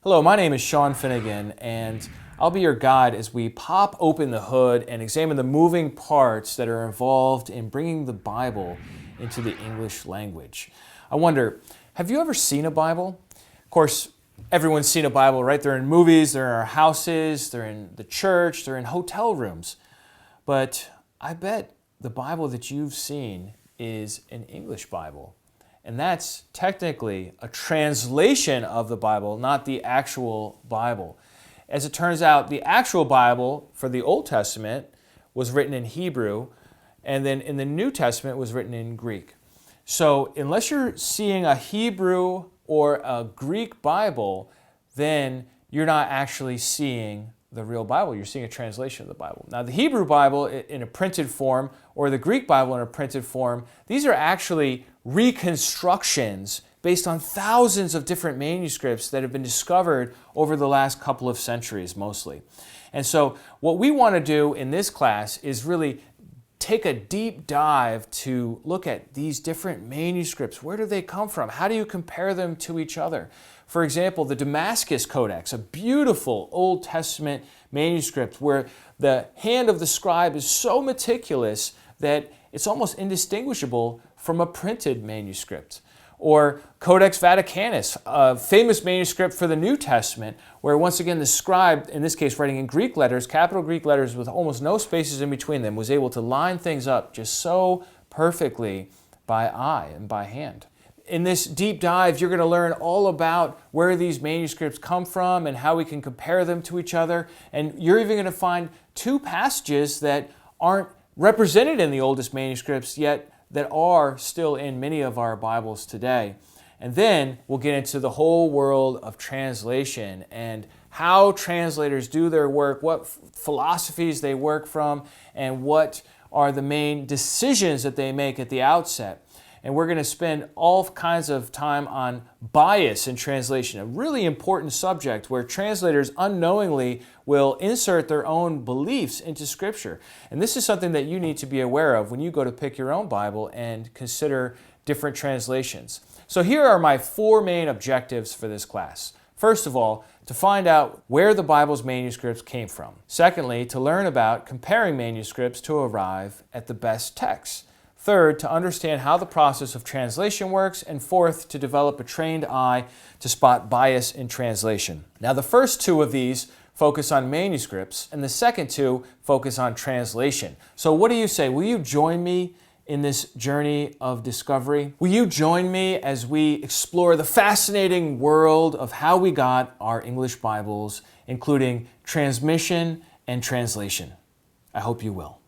Hello, my name is Sean Finnegan, and I'll be your guide as we pop open the hood and examine the moving parts that are involved in bringing the Bible into the English language. I wonder, have you ever seen a Bible? Of course, everyone's seen a Bible, right? They're in movies, they're in our houses, they're in the church, they're in hotel rooms. But I bet the Bible that you've seen is an English Bible. And that's technically a translation of the Bible, not the actual Bible. As it turns out, the actual Bible for the Old Testament was written in Hebrew, and then in the New Testament was written in Greek. So unless you're seeing a Hebrew or a Greek Bible, then you're not actually seeing the real Bible. You're seeing a translation of the Bible. Now, the Hebrew Bible in a printed form or the Greek Bible in a printed form, these are actually reconstructions based on thousands of different manuscripts that have been discovered over the last couple of centuries mostly. And so what we want to do in this class is really take a deep dive to look at these different manuscripts. Where do they come from? How do you compare them to each other? For example, the Damascus Codex, a beautiful Old Testament manuscript where the hand of the scribe is so meticulous that it's almost indistinguishable from a printed manuscript. Or Codex Vaticanus, a famous manuscript for the New Testament, where once again the scribe, in this case writing in Greek letters, capital Greek letters with almost no spaces in between them, was able to line things up just so perfectly by eye and by hand. In this deep dive, you're going to learn all about where these manuscripts come from and how we can compare them to each other. And you're even going to find two passages that aren't represented in the oldest manuscripts yet that are still in many of our Bibles today. And then we'll get into the whole world of translation and how translators do their work, what philosophies they work from, and what are the main decisions that they make at the outset. And we're going to spend all kinds of time on bias in translation, a really important subject where translators unknowingly will insert their own beliefs into Scripture. And this is something that you need to be aware of when you go to pick your own Bible and consider different translations. So here are my four main objectives for this class. First of all, to find out where the Bible's manuscripts came from. Secondly, to learn about comparing manuscripts to arrive at the best text. Third, to understand how the process of translation works. And fourth, to develop a trained eye to spot bias in translation. Now, the first two of these focus on manuscripts, and the second two focus on translation. So what do you say? Will you join me in this journey of discovery? Will you join me as we explore the fascinating world of how we got our English Bibles, including transmission and translation? I hope you will.